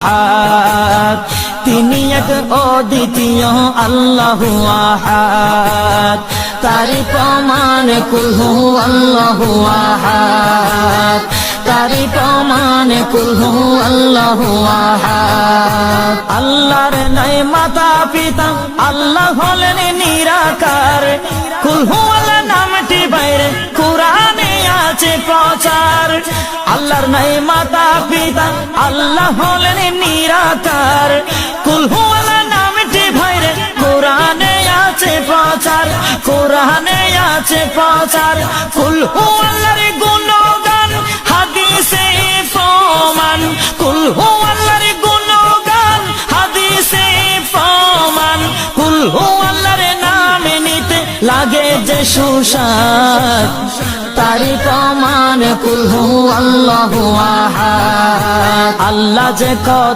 আহাদ তিনি এক অদ্বিতীয় আল্লাহু আহাদ তারি প্রমাণ কুল হু আল্লাহু আহাদ তারি প্রমাণ কুল হু আল্লাহু আহাদ আল্লাহর নাই মাতা পিতা আল্লাহ হলেন নিরাকার কুল হু আল্লাহ নামটি বাইরে কোরআনে আছে প্রচার আল্লাহর নাই মাতা পিতা আল্লাহ হলেন নিরাকার কুল হু আল্লাহ নামটি বাইরে কোরআনে আছে প্রচার কোরআনে আছে প্রচার কুল হু আল্লাহর গুণগান হাদিসে প্রমাণ কুল হু আল্লাহর গুণগান হাদিসে প্রমাণ কুল হু আল্লাহর নামে নিতে লাগে যে সুস্বাদ তারি প্রমাণ কুল হু আল্লাহু আহাদ আল্লাহ যে কত